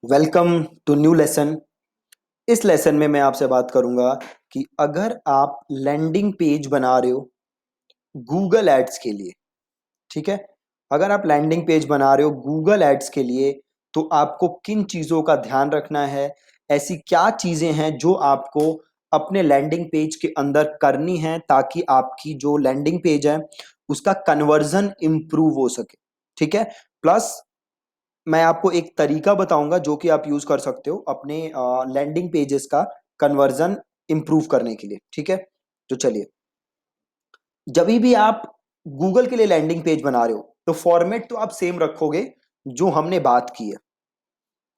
Welcome to new lesson. इस lesson में मैं आपसे बात करूंगा कि अगर आप लैंडिंग पेज बना रहे हो गूगल एड्स के लिए, ठीक है। अगर आप लैंडिंग पेज बना रहे हो गूगल एड्स के लिए तो आपको किन चीज़ों का ध्यान रखना है, ऐसी क्या चीज़ें हैं जो आपको अपने लैंडिंग पेज के अंदर करनी है ताकि आपकी जो लैंडिंग पेज है उसका कन्वर्जन इंप्रूव हो सके, ठीक है। प्लस मैं आपको एक तरीका बताऊंगा जो कि आप यूज कर सकते हो अपने लैंडिंग पेजेस का कन्वर्जन इंप्रूव करने के लिए, ठीक है। तो चलिए, जब भी आप गूगल के लिए लैंडिंग पेज बना रहे हो तो फॉर्मेट तो आप सेम रखोगे जो हमने बात की है,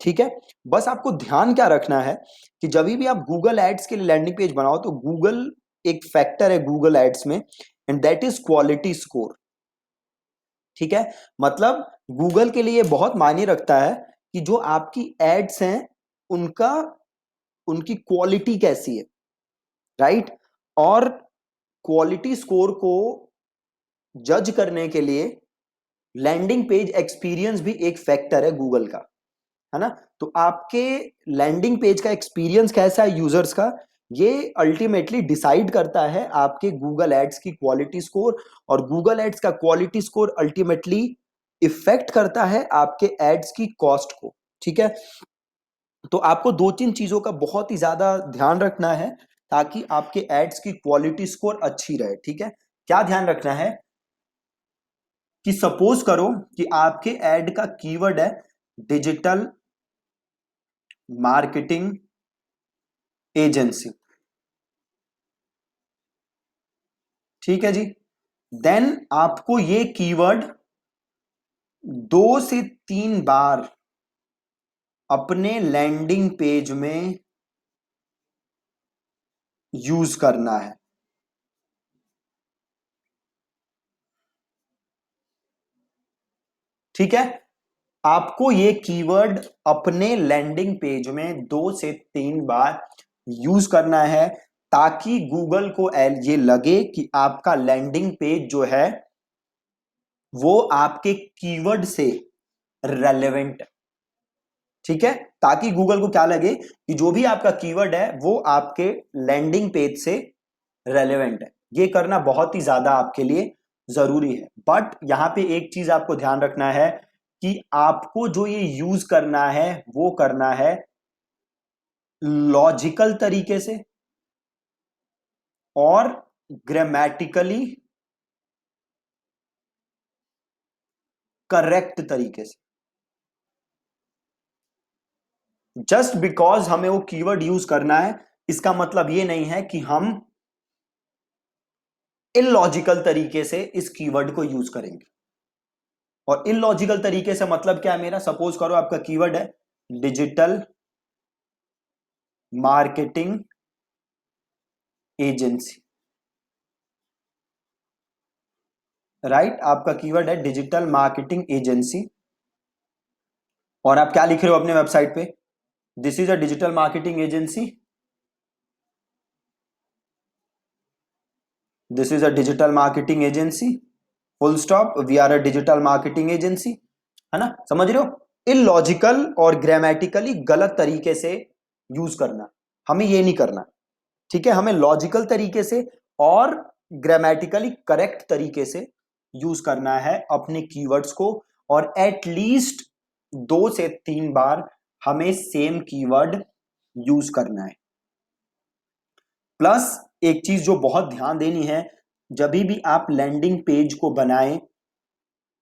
ठीक है। बस आपको ध्यान क्या रखना है कि जब भी आप गूगल एड्स के लिए लैंडिंग पेज बनाओ तो गूगल एक फैक्टर है गूगल एड्स में, and that is quality score, ठीक है। मतलब गूगल के लिए बहुत मायने रखता है कि जो आपकी एड्स हैं उनका उनकी क्वालिटी कैसी है, राइट। और क्वालिटी स्कोर को जज करने के लिए लैंडिंग पेज एक्सपीरियंस भी एक फैक्टर है गूगल का, है ना। तो आपके लैंडिंग पेज का एक्सपीरियंस कैसा है यूजर्स का, ये अल्टीमेटली डिसाइड करता है आपके गूगल एड्स की क्वालिटी स्कोर, और गूगल एड्स का क्वालिटी स्कोर अल्टीमेटली इफेक्ट करता है आपके एड्स की कॉस्ट को, ठीक है। तो आपको दो तीन चीजों का बहुत ही ज्यादा ध्यान रखना है ताकि आपके एड्स की क्वालिटी स्कोर अच्छी रहे, ठीक है। क्या ध्यान रखना है कि सपोज करो कि आपके एड का कीवर्ड है डिजिटल मार्केटिंग एजेंसी, ठीक है जी। देन आपको ये कीवर्ड 2 से 3 बार अपने लैंडिंग पेज में यूज करना है, ठीक है। आपको ये कीवर्ड अपने लैंडिंग पेज में 2 से 3 बार यूज करना है ताकि गूगल को ये लगे कि आपका लैंडिंग पेज जो है वो आपके कीवर्ड से रेलेवेंट है, ठीक है। ताकि गूगल को क्या लगे कि जो भी आपका कीवर्ड है वो आपके लैंडिंग पेज से रेलेवेंट है। ये करना बहुत ही ज्यादा आपके लिए जरूरी है। बट यहां पे एक चीज आपको ध्यान रखना है कि आपको जो ये यूज करना है वो करना है लॉजिकल तरीके से और ग्रामेटिकली करेक्ट तरीके से। जस्ट बिकॉज हमें वो कीवर्ड यूज करना है इसका मतलब ये नहीं है कि हम इलॉजिकल तरीके से इस कीवर्ड को यूज करेंगे। और इलॉजिकल तरीके से मतलब क्या है मेरा, सपोज करो आपका कीवर्ड है डिजिटल मार्केटिंग एजेंसी, राइट। आपका कीवर्ड है डिजिटल मार्केटिंग एजेंसी और आप क्या लिख रहे हो अपने वेबसाइट पे, this is a digital marketing agency, this is a digital marketing agency, full stop, we are a digital marketing agency, है ना। समझ रहे हो, इलॉजिकल और ग्रामेटिकली गलत तरीके से यूज करना, हमें ये नहीं करना, ठीक है। हमें लॉजिकल तरीके से और ग्रामेटिकली करेक्ट तरीके से यूज करना है अपने कीवर्ड्स को, और एटलीस्ट 2 से 3 बार हमें सेम कीवर्ड यूज करना है। प्लस एक चीज जो बहुत ध्यान देनी है, जब भी आप लैंडिंग पेज को बनाएं,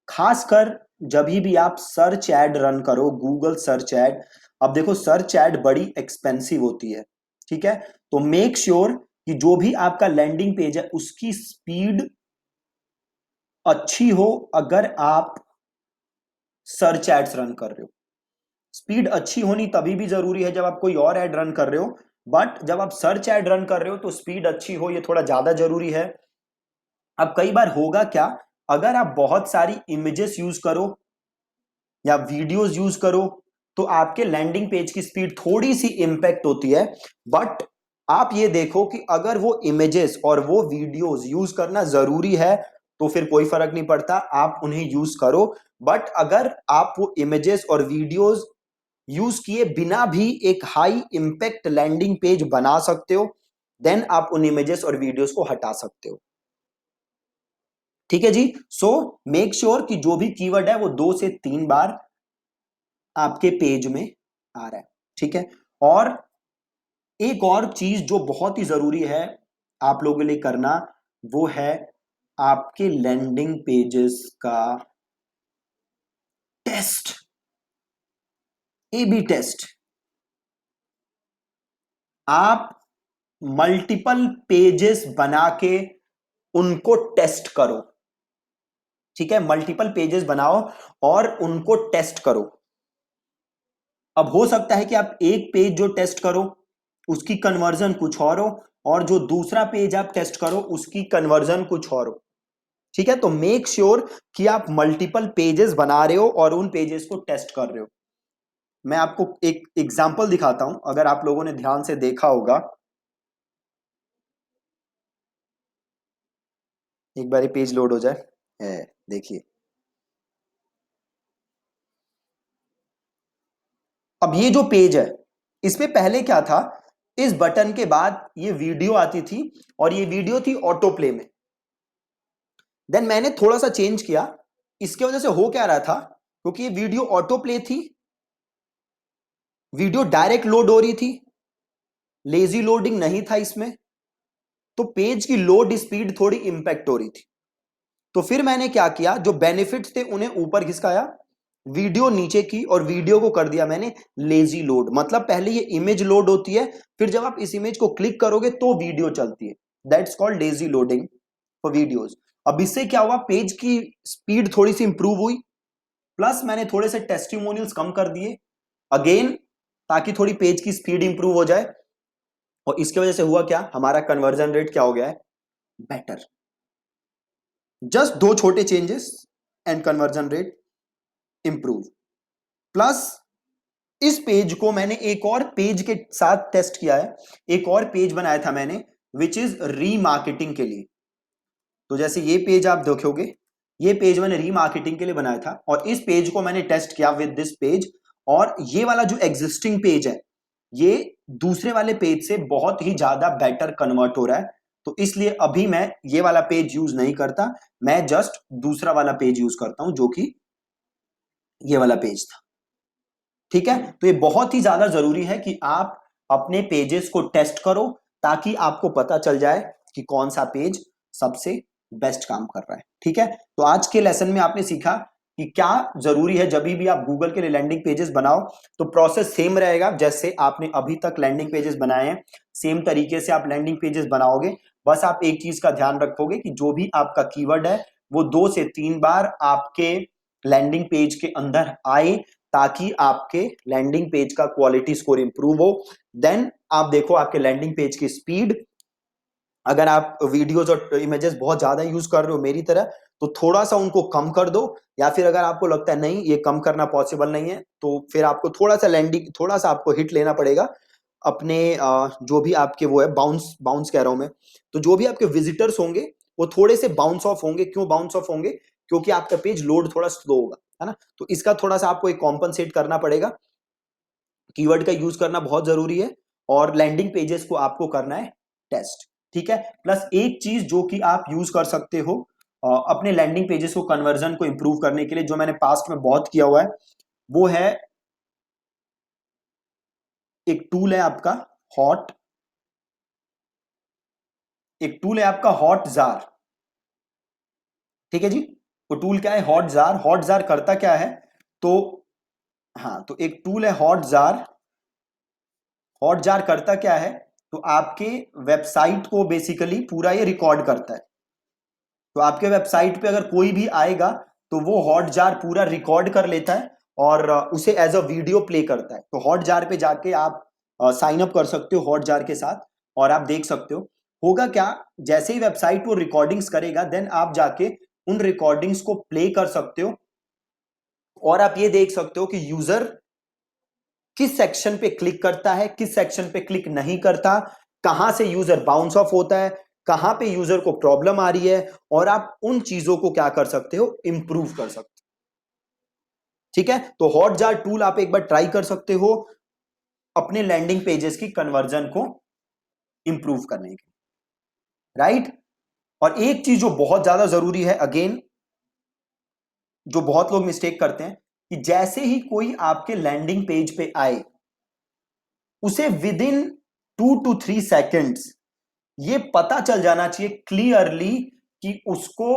खासकर जब भी आप सर्च एड रन करो, गूगल सर्च एड। अब देखो सर्च एड बड़ी एक्सपेंसिव होती है, ठीक है। तो मेक श्योर कि जो भी आपका लैंडिंग पेज है उसकी स्पीड अच्छी हो। अगर आप सर्च एड्स रन कर रहे हो, स्पीड अच्छी होनी तभी भी जरूरी है जब आप कोई और एड रन कर रहे हो, बट जब आप सर्च एड रन कर रहे हो तो स्पीड अच्छी हो, ये थोड़ा ज्यादा जरूरी है। अब कई बार होगा क्या, अगर आप बहुत सारी इमेजेस यूज करो या वीडियोस यूज करो तो आपके लैंडिंग पेज की स्पीड थोड़ी सी इंपैक्ट होती है। बट आप ये देखो कि अगर वो इमेजेस और वो वीडियोस यूज करना जरूरी है तो फिर कोई फर्क नहीं पड़ता, आप उन्हें यूज करो। बट अगर आप वो इमेजेस और वीडियोस यूज किए बिना भी एक हाई इंपैक्ट लैंडिंग पेज बना सकते हो। देन आप उन इमेजेस और वीडियोस को हटा सकते हो। ठीक है जी। सो मेक श्योर कि जो भी कीवर्ड है वो 2 से 3 बार आपके पेज में आ रहा है। ठीक है। और एक और चीज जो बहुत ही जरूरी है आप लोगों के लिए करना, वो है आपके लैंडिंग पेजेस का टेस्ट, A/B टेस्ट। आप मल्टीपल पेजेस बना के उनको टेस्ट करो। ठीक है, मल्टीपल पेजेस बनाओ और उनको टेस्ट करो। अब हो सकता है कि आप एक पेज जो टेस्ट करो उसकी कन्वर्जन कुछ और हो, और जो दूसरा पेज आप टेस्ट करो उसकी कन्वर्जन कुछ और हो। ठीक है, तो मेक श्योर कि आप मल्टीपल पेजेस बना रहे हो और उन पेजेस को टेस्ट कर रहे हो। मैं आपको एक एग्जांपल दिखाता हूं, अगर आप लोगों ने ध्यान से देखा होगा। एक बार पेज लोड हो जाए, है देखिए। अब ये जो पेज है इसमें पहले क्या था, इस बटन के बाद ये वीडियो आती थी और ये वीडियो थी ऑटो प्ले में। देन मैंने थोड़ा सा चेंज किया। इसके वजह से हो क्या रहा था, क्योंकि ये वीडियो ऑटो प्ले थी, वीडियो डायरेक्ट लोड हो रही थी, लेजी लोडिंग नहीं था इसमें, तो पेज की लोड स्पीड थोड़ी इंपैक्ट हो रही थी। तो फिर मैंने क्या किया, जो बेनिफिट्स थे उन्हें ऊपर खिसकाया, वीडियो नीचे की, और वीडियो को कर दिया मैंने लेजी लोड। मतलब पहले ये इमेज लोड होती है, फिर जब आप इस इमेज को क्लिक करोगे तो वीडियो चलती है। That's called lazy loading for videos. अब इससे क्या हुआ, पेज की स्पीड थोड़ी सी इंप्रूव हुई, प्लस मैंने थोड़े से टेस्टिमोनियल्स कम कर दिए अगेन, ताकि थोड़ी पेज की स्पीड इंप्रूव हो जाए। और इसकी वजह से हुआ क्या, हमारा कन्वर्जन रेट क्या हो गया है, बेटर। जस्ट 2 छोटे changes and conversion rate improve. Plus इस पेज को मैंने एक और पेज के साथ टेस्ट किया है, एक और पेज बनाया था मैंने, विच इज रीमार्केटिंग के लिए। तो जैसे ये पेज आप देखोगे, ये पेज मैंने रीमार्केटिंग के लिए बनाया था, और इस पेज को मैंने टेस्ट किया विद दिस पेज। और ये वाला जो एग्जिस्टिंग पेज है, ये दूसरे वाले पेज से बहुत ही ज्यादा बेटर कन्वर्ट हो रहा है। तो इसलिए अभी मैं ये वाला पेज यूज नहीं करता, मैं जस्ट दूसरा वाला पेज यूज करता हूं, जो कि ये वाला पेज था। ठीक है, तो ये बहुत ही ज्यादा जरूरी है कि आप अपने पेजेस को टेस्ट करो, ताकि आपको पता चल जाए कि कौन सा पेज सबसे बेस्ट काम कर रहा है। ठीक है, तो आज के लेसन में आपने सीखा कि क्या जरूरी है, जब भी आप गूगल के लिए लैंडिंग पेजेस बनाओ तो प्रोसेस सेम रहेगा जैसे आपने अभी तक लैंडिंग पेजेस बनाए हैं, सेम तरीके से आप लैंडिंग पेजेस बनाओगे। बस आप एक चीज का ध्यान रखोगे कि जो भी आपका कीवर्ड है वो 2 से 3 बार आपके लैंडिंग पेज के अंदर आए, ताकि आपके लैंडिंग पेज का क्वालिटी स्कोर इंप्रूव हो। देन आप देखो आपके लैंडिंग पेज की स्पीड, अगर आप वीडियोस और इमेजेस बहुत ज्यादा यूज कर रहे हो मेरी तरह, तो थोड़ा सा उनको कम कर दो, या फिर अगर आपको लगता है नहीं ये कम करना पॉसिबल नहीं है, तो फिर आपको थोड़ा सा लैंडिंग, थोड़ा सा आपको हिट लेना पड़ेगा अपने जो भी आपके वो है, बाउंस बाउंस कह रहा हूं मैं, तो जो भी आपके विजिटर्स होंगे वो थोड़े से बाउंस ऑफ होंगे। क्यों बाउंस ऑफ होंगे, क्योंकि आपका पेज लोड थोड़ा स्लो होगा, है ना। तो इसका थोड़ा सा आपको एक कॉम्पनसेट करना पड़ेगा। कीवर्ड का यूज करना बहुत जरूरी है, और लैंडिंग पेजेस को आपको करना है टेस्ट। ठीक है, प्लस एक चीज जो कि आप यूज कर सकते हो अपने लैंडिंग पेजेस को कन्वर्जन को इंप्रूव करने के लिए, जो मैंने पास्ट में बहुत किया हुआ है, वो है एक टूल है आपका हॉट, एक टूल है आपका हॉट जार। ठीक है जी, वो टूल क्या है, हॉट जार। हॉट जार करता क्या है, तो हाँ, तो एक टूल है हॉट जार। हॉट जार करता क्या है, तो आपके वेबसाइट को बेसिकली पूरा ये रिकॉर्ड करता है। तो आपके वेबसाइट पे अगर कोई भी आएगा तो वो हॉट जार पूरा रिकॉर्ड कर लेता है और उसे एज अ वीडियो प्ले करता है। तो हॉट जार पे जाके आप साइन अप कर सकते हो हॉट जार के साथ, और आप देख सकते हो होगा क्या, जैसे ही वेबसाइट वो रिकॉर्डिंग्स करेगा, देन आप जाके उन रिकॉर्डिंग्स को प्ले कर सकते हो, और आप ये देख सकते हो कि यूजर किस सेक्शन पे क्लिक करता है, किस सेक्शन पे क्लिक नहीं करता, कहां से यूजर बाउंस ऑफ होता है, कहां पे यूजर को प्रॉब्लम आ रही है, और आप उन चीजों को क्या कर सकते हो, इंप्रूव कर सकते हो। ठीक है, तो हॉटजार टूल आप एक बार ट्राई कर सकते हो अपने लैंडिंग पेजेस की कन्वर्जन को इंप्रूव करने के, राइट। और एक चीज जो बहुत ज्यादा जरूरी है, अगेन जो बहुत लोग मिस्टेक करते हैं, कि जैसे ही कोई आपके लैंडिंग पेज पे आए उसे विद इन 2 to 3 सेकेंड्स ये पता चल जाना चाहिए क्लियरली कि उसको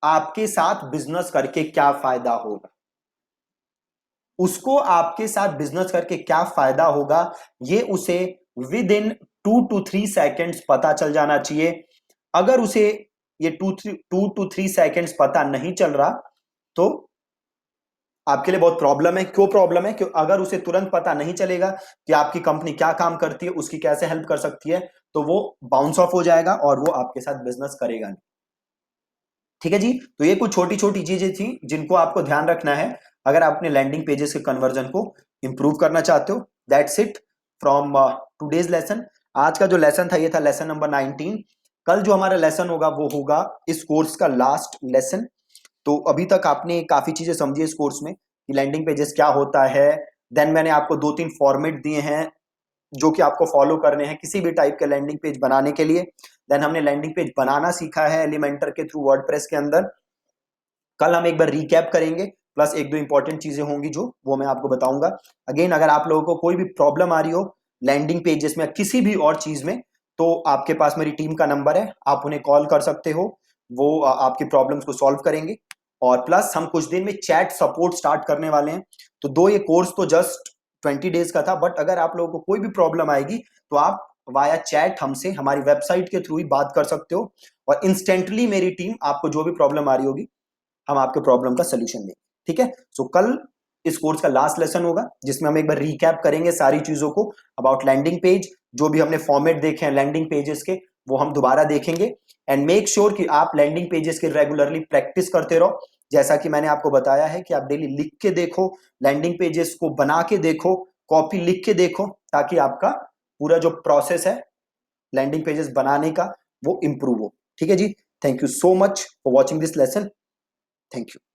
आपके साथ बिजनेस करके क्या फायदा होगा, उसको आपके साथ बिजनेस करके क्या फायदा होगा, ये उसे विद इन 2 to 3 सेकेंड्स पता चल जाना चाहिए। अगर उसे ये 2 to 3 सेकेंड्स पता नहीं चल रहा तो आपके लिए बहुत प्रॉब्लम है। क्यों प्रॉब्लम है? क्यों अगर उसे तुरंत पता नहीं चलेगा कि आपकी कंपनी क्या काम करती है, उसकी कैसे हेल्प कर सकती है, तो वो बाउंस ऑफ हो जाएगा और वो आपके साथ बिजनेस करेगा नहीं। ठीक है जी, तो ये कुछ छोटी छोटी चीजें थी जिनको आपको ध्यान रखना है अगर आप अपने लैंडिंग पेजेस के कन्वर्जन को इंप्रूव करना चाहते हो। That's it from today's lesson. आज का जो लेसन था ये था लेसन नंबर 19। कल जो हमारा लेसन होगा वो होगा इस कोर्स का लास्ट लेसन। तो अभी तक आपने काफी चीजें समझी इस कोर्स में कि लैंडिंग पेजेस क्या होता है। देन मैंने आपको 2-3 फॉर्मेट दिए हैं जो कि आपको फॉलो करने हैं किसी भी टाइप के लैंडिंग पेज बनाने के लिए। देन हमने लैंडिंग पेज बनाना सीखा है एलिमेंटर के थ्रू वर्डप्रेस के अंदर। कल हम एक बार रिकैप करेंगे, प्लस एक दो इंपॉर्टेंट चीजें होंगी जो वो मैं आपको बताऊंगा। अगेन अगर आप लोगों को कोई भी प्रॉब्लम आ रही हो लैंडिंग पेजेस में किसी भी और चीज में, तो आपके पास मेरी टीम का नंबर है, आप उन्हें कॉल कर सकते हो, वो आपकी प्रॉब्लम्स को सॉल्व करेंगे। और प्लस हम कुछ दिन में चैट सपोर्ट स्टार्ट करने वाले हैं। तो दो ये कोर्स तो जस्ट 20 डेज का था, बट अगर आप लोगों को कोई भी प्रॉब्लम आएगी तो आप वाया चैट हमसे हमारी वेबसाइट के थ्रू ही बात कर सकते हो, और इंस्टेंटली मेरी टीम आपको जो भी प्रॉब्लम आ रही होगी हम आपके प्रॉब्लम का सोल्यूशन देंगे। ठीक है, सो कल इस कोर्स का लास्ट लेसन होगा जिसमें हम एक बार रिकैप करेंगे सारी चीजों को अबाउट लैंडिंग पेज। जो भी हमने फॉर्मेट देखे हैं लैंडिंग पेजेस के वो हम दोबारा देखेंगे। एंड मेक श्योर कि आप लैंडिंग पेजेस की रेगुलरली प्रैक्टिस करते रहो। जैसा कि मैंने आपको बताया है कि आप डेली लिख के देखो, लैंडिंग पेजेस को बना के देखो, कॉपी लिख के देखो, ताकि आपका पूरा जो प्रोसेस है लैंडिंग पेजेस बनाने का वो इंप्रूव हो। ठीक है जी, thank you so much for watching this lesson. Thank you.